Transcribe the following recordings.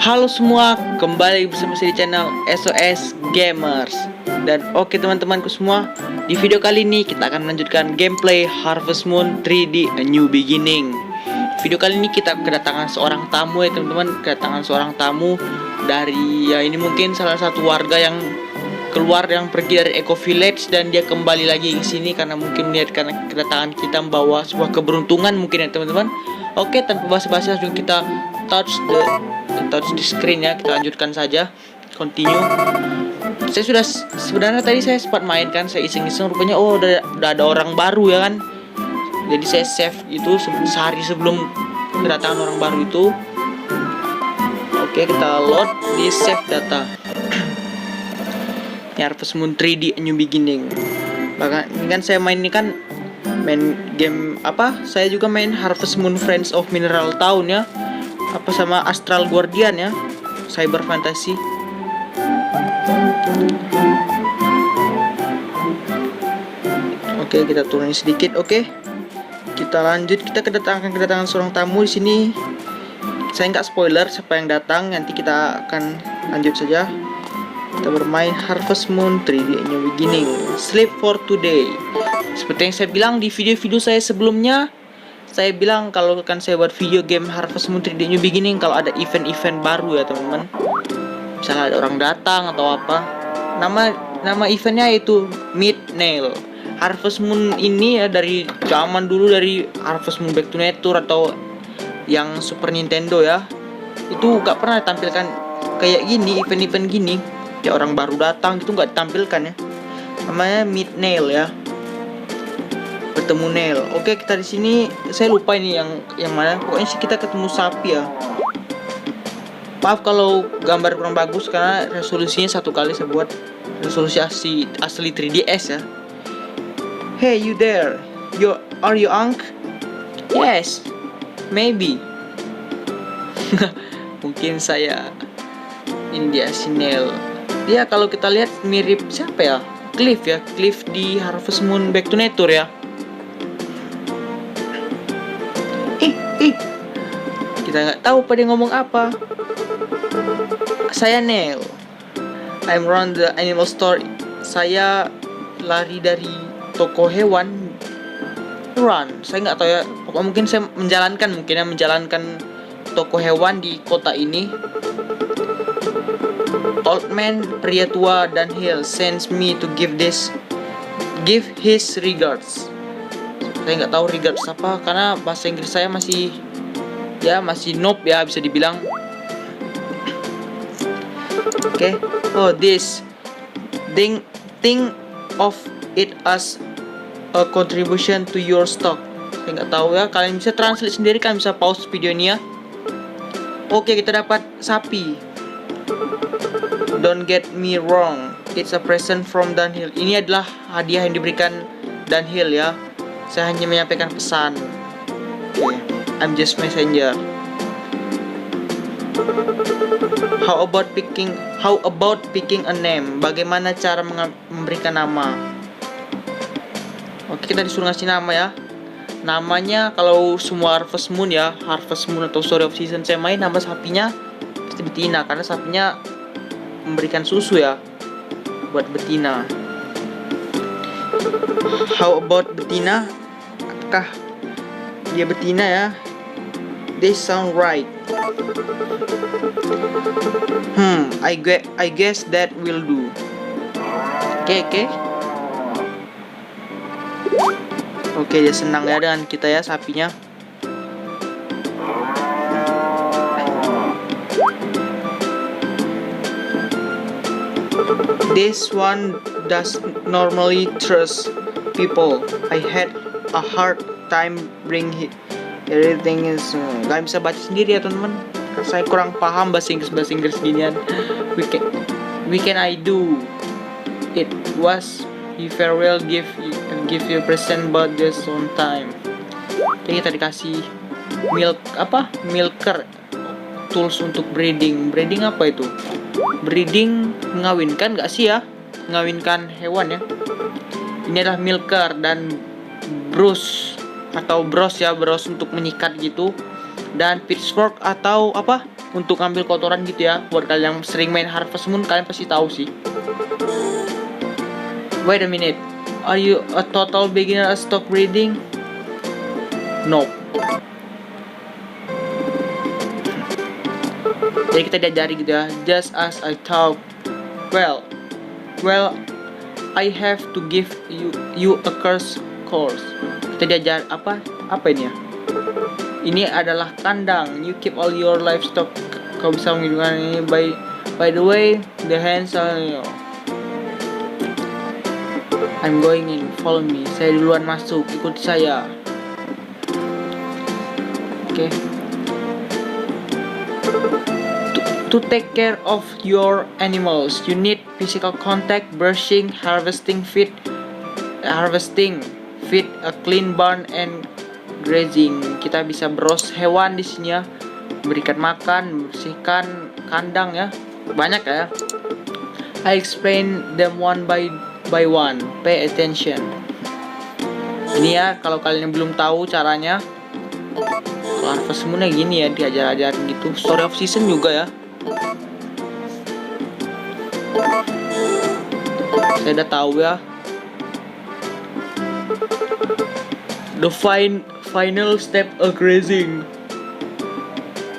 Halo semua, kembali bersama saya di channel SOS Gamers. Dan oke teman-temanku semua, di video kali ini kita akan melanjutkan gameplay Harvest Moon 3D A New Beginning. Video kali ini kita kedatangan seorang tamu ya teman-teman, kedatangan seorang tamu dari ini mungkin salah satu warga yang pergi dari Eco Village, dan dia kembali lagi ke sini karena mungkin melihat karena kedatangan kita membawa sebuah keberuntungan mungkin ya teman-teman. Oke, tanpa basa-basi langsung kita touch the screen ya, kita lanjutkan saja, continue. Saya sebenarnya tadi saya sempat main kan, saya iseng-iseng, rupanya udah ada orang baru ya kan. Jadi saya save itu sehari sebelum kedatangan orang baru itu. Oke, kita load di save data. Harvest Moon 3D A New Beginning. Bahkan ini kan saya main game apa? Saya juga main Harvest Moon Friends of Mineral Town ya. Apa sama Astral Guardian ya. Cyber Fantasy. Oke, kita turunin sedikit. Oke. Kita lanjut, kita kedatangan seorang tamu di sini. Saya nggak spoiler siapa yang datang, nanti kita akan lanjut saja. Kita bermain Harvest Moon 3D A New Beginning. Sleep for today. Seperti yang saya bilang di video-video saya sebelumnya, saya bilang kalau akan saya buat video game Harvest Moon 3D A New Beginning kalau ada event-event baru ya teman-teman. Misalnya ada orang datang atau apa. Nama eventnya itu Midnail. Harvest Moon ini ya dari zaman dulu, dari Harvest Moon Back to Nature atau yang Super Nintendo ya. Itu gak pernah ditampilkan kayak gini, event-event gini. Ya orang baru datang gitu nggak ditampilkan ya. Namanya Midnail ya. Bertemu Nail. Oke, kita di sini saya lupa ini yang mana. Pokoknya sih kita ketemu sapi ya. Maaf kalau gambar kurang bagus karena resolusinya satu kali saya buat resolusi asli 3DS ya. Hey you there. Are you Unc? Yes. Maybe. Mungkin saya India Sinel. Dia kalau kita lihat mirip siapa ya? Cliff ya, Cliff di Harvest Moon Back to Nature ya. Kita nggak tahu pada ngomong apa. Saya Neil. I'm around the animal store. Saya lari dari toko hewan. Run. Saya nggak tahu ya. Mungkin saya menjalankan toko hewan di kota ini. Old man, pria tua dan Hill sends me to give his regards. Saya nggak tahu regards apa karena bahasa Inggris saya masih noob ya, bisa dibilang. Oke. Oh, this think of it as a contribution to your stock. Saya nggak tahu ya, kalian bisa translate sendiri, kalian bisa pause video ini ya. Oke, kita dapat sapi. Don't get me wrong, it's a present from Dunhill. Ini adalah hadiah yang diberikan Dunhill ya. Saya hanya menyampaikan pesan. Okay. I'm just messenger. How about picking a name? Bagaimana cara memberikan nama? Oke, kita disuruh ngasih nama ya. Namanya kalau semua Harvest Moon ya, Harvest Moon atau Story of Season saya main, nama sapinya pasti betina karena sapinya memberikan susu ya buat betina. How about betina? Apakah dia betina ya? They sound right. I guess that will do. Oke, dia senang ya dengan kita ya, sapinya. This one does normally trust people. I had a hard time bring everything is. Gak bisa baca sendiri ya teman-teman. Saya kurang paham bahasa Inggris ginian. We can I do it was he farewell give you present but just on time. Jadi kita dikasih milker tools untuk breeding apa itu? Breeding mengawinkan gak sih ya? Mengawinkan hewan ya. Ini adalah milker dan bros untuk menyikat gitu. Dan pitchfork atau apa? untuk ngambil kotoran gitu ya. Buat kalian yang sering main Harvest Moon, kalian pasti tahu sih. Wait a minute, are you a total beginner at stock breeding? No. Jadi kita diajari gitu ya. Just as I thought. Well, I have to give you a course. Kita diajar apa ini ya? Ini adalah kandang. You keep all your livestock. Kau bisa menghidupkan ini. By the way, the hens are. I'm going in. Follow me. Saya duluan masuk. Ikuti saya. Oke. To take care of your animals, you need physical contact, brushing, harvesting, feed, a clean barn, and grazing. Kita bisa bros hewan di sini ya, berikan makan, bersihkan kandang ya, banyak ya. I explain them one by one. Pay attention. Ini ya, kalau kalian belum tahu caranya, Harvest Moon gini ya, diajar-ajarin gitu. Story of Season juga ya. Saya udah tahu ya. The final step of grazing.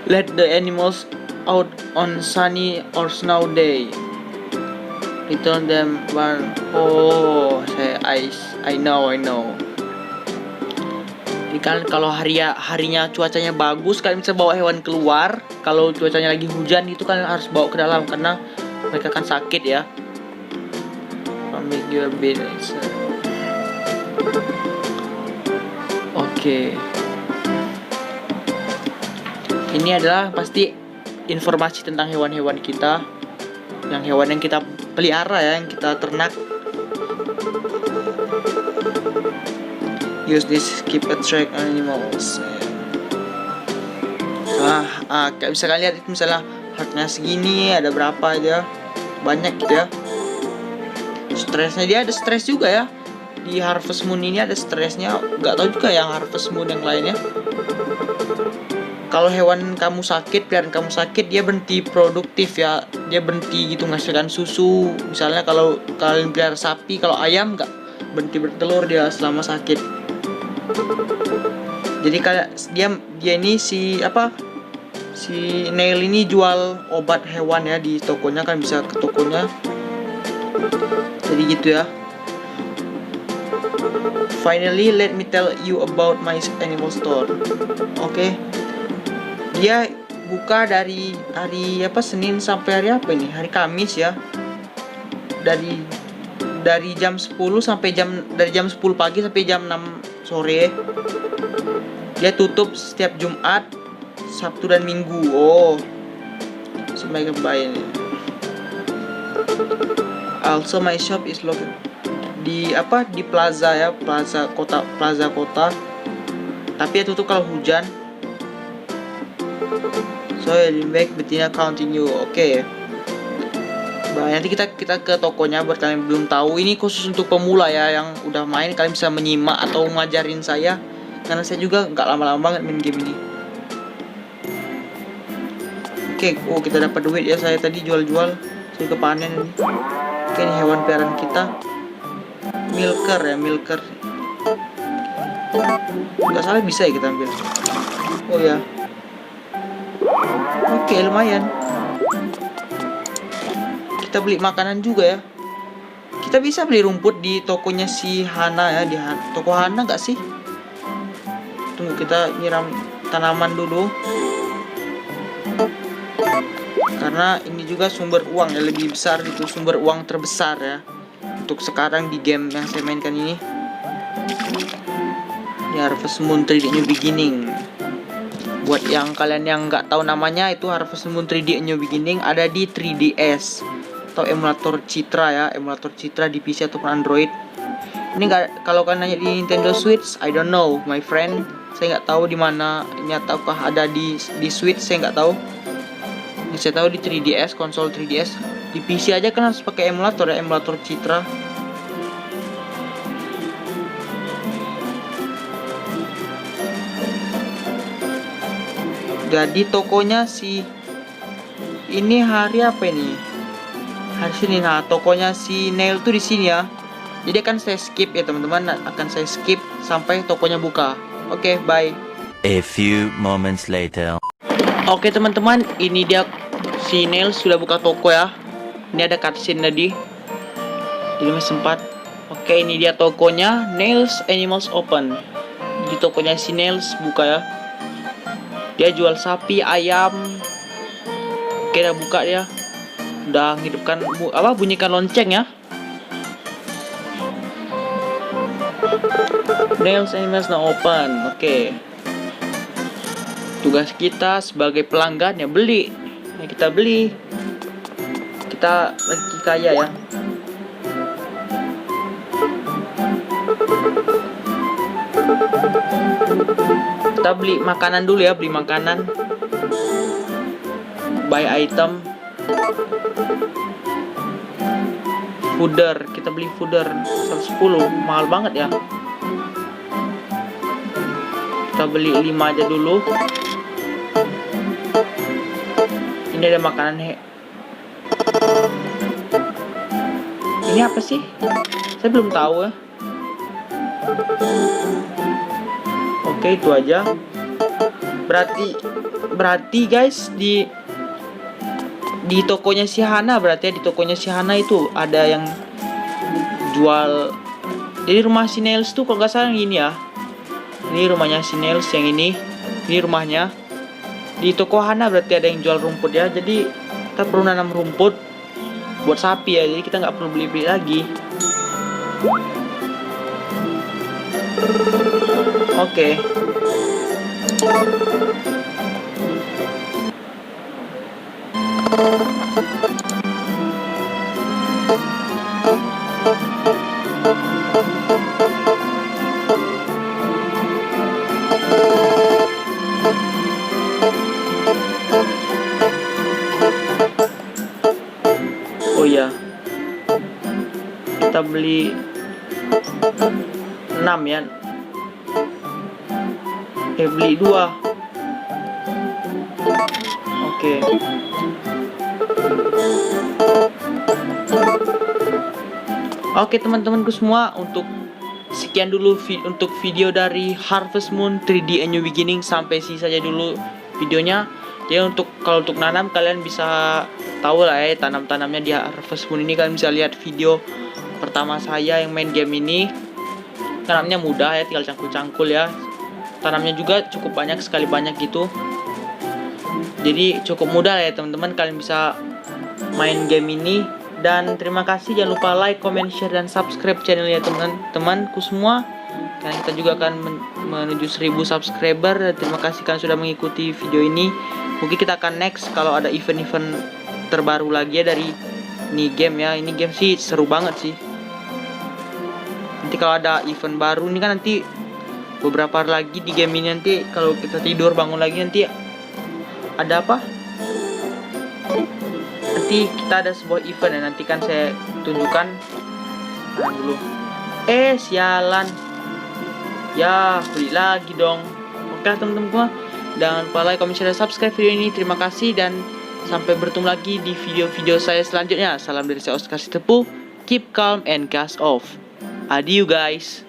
Let the animals out on sunny or snow day. Return them when I know. Ini kan kalau harinya cuacanya bagus, kalian bisa bawa hewan keluar. Kalau cuacanya lagi hujan itu kalian harus bawa ke dalam karena mereka kan sakit ya. Make your business. Oke. Ini adalah pasti informasi tentang hewan-hewan kita, hewan yang kita pelihara ya, yang kita ternak. Use this keep a track animals. Kayak bisa kalian lihat itu misalnya hartnya segini, ada berapa aja, banyak gitu ya. Stresnya dia ada stres juga ya. Di Harvest Moon ini ada stresnya. Gak tahu juga yang Harvest Moon yang lainnya. Kalau hewan kamu sakit, peliharaan kamu sakit, dia berhenti produktif ya. Dia berhenti gitu menghasilkan susu. Misalnya kalau kalian pelihara sapi, kalau ayam gak berhenti bertelur dia selama sakit. Jadi kayak dia ini si Neil ini jual obat hewan ya di tokonya, kan bisa ke tokonya. Jadi gitu ya. Finally, let me tell you about my animal store. Oke. Dia buka dari hari Senin sampai hari apa ini? Hari Kamis ya. Dari jam 10 sampai dari jam 10 pagi sampai jam 6 sore. Dia tutup setiap Jumat, Sabtu dan Minggu. Sebagai pembayar ini. Also my shop is located di plaza ya, plaza kota. Tapi ya tutup kalau hujan. So I'll make betina counting you. Oke. Nanti kita ke tokonya. Buat kalian yang belum tahu, ini khusus untuk pemula ya, yang udah main kalian bisa menyimak atau ngajarin saya, karena saya juga nggak lama-lama banget main game ini. Oke, kita dapat duit ya. Saya tadi jual-jual, saya kepanen ini. Oke, ini hewan peliharaan kita. Milker. Nggak salah bisa ya kita ambil. Oh ya. Oke, lumayan. Kita beli makanan juga ya. Kita bisa beli rumput di tokonya si Hana ya. Di toko Hana nggak sih? Tunggu, kita nyiram tanaman dulu. Karena ini juga sumber uang ya, lebih besar itu, sumber uang terbesar ya untuk sekarang di game yang saya mainkan ini. Ini Harvest Moon 3D New Beginning. Buat yang kalian yang nggak tahu namanya, itu Harvest Moon 3D New Beginning ada di 3DS atau emulator Citra ya, emulator Citra di PC ataupun Android. Ini kalau kalian nanya di Nintendo Switch, I don't know my friend. Saya nggak tahu di mana ini, ataukah ada di Switch, saya nggak tahu. Yang saya tahu di 3DS, konsol 3DS. Di PC aja kan harus pakai emulator ya, emulator Citra. Jadi tokonya si ini hari apa ini? Hari Senin. Nah, tokonya si Nail tuh di sini ya. Jadi akan saya skip ya teman-teman, akan saya skip sampai tokonya buka. Oke, bye. A few moments later. Oke teman-teman, ini dia si Nail sudah buka toko ya. Ini ada cutscene tadi. Jadi masih sempat. Oke, ini dia tokonya, Nails Animals Open. Di tokonya si Nails buka ya. Dia jual sapi, ayam. Oke, udah buka dia. Udah ngidupkan bunyikan lonceng ya. Nails Animals Now Open. Oke. Tugas kita sebagai pelanggan ya beli. Nah, kita beli. Kita lagi kaya ya. Kita beli makanan dulu ya, beli makanan. Buy item. Fooder, kita beli fooder 110, mahal banget ya. Kita beli 5 aja dulu. Ini ada makanan Ini apa sih? Saya belum tahu ya. Oke, itu aja. Berarti guys di tokonya si Hana, berarti ya di tokonya si Hana itu ada yang jual. Jadi rumah si Nails tuh kalau nggak salah yang ini ya. Ini rumahnya si Nails yang ini. Ini rumahnya. Di toko Hana berarti ada yang jual rumput ya. Jadi kita perlu nanam rumput buat sapi ya. Jadi kita nggak perlu beli-beli lagi. Oke. Oh ya, kita beli 6 ya. Beli 2. Oke. Oke teman-temanku semua, untuk sekian dulu untuk video dari Harvest Moon 3D A New Beginning. Sampai sini saja dulu videonya. Jadi kalau untuk nanam kalian bisa tahu lah ya, tanam-tanamnya di Harvest Moon ini. Kalian bisa lihat video pertama saya yang main game ini. Tanamnya mudah ya, tinggal cangkul-cangkul ya. Tanamnya juga cukup banyak, sekali banyak gitu. Jadi cukup mudah ya teman-teman, kalian bisa main game ini. Dan terima kasih, jangan lupa like, comment, share, dan subscribe channelnya teman-temanku semua. Karena kita juga akan menuju 1000 subscriber. Terima kasih kalian sudah mengikuti video ini. Mungkin kita akan next kalau ada event-event terbaru lagi ya dari ini game ya. Ini game sih seru banget sih. Nanti kalau ada event baru ini kan nanti beberapa hari lagi di game ini, nanti kalau kita tidur bangun lagi nanti ada apa? Nanti kita ada sebuah event ya, nanti kan saya tunjukkan. Nah, dulu. Sialan. Ya, beli lagi dong. Oke teman-teman, jangan lupa like, comment, share, dan subscribe video ini. Terima kasih dan sampai bertemu lagi di video-video saya selanjutnya. Salam dari saya Oscar Sitepu. Keep calm and cast off. Adieu guys.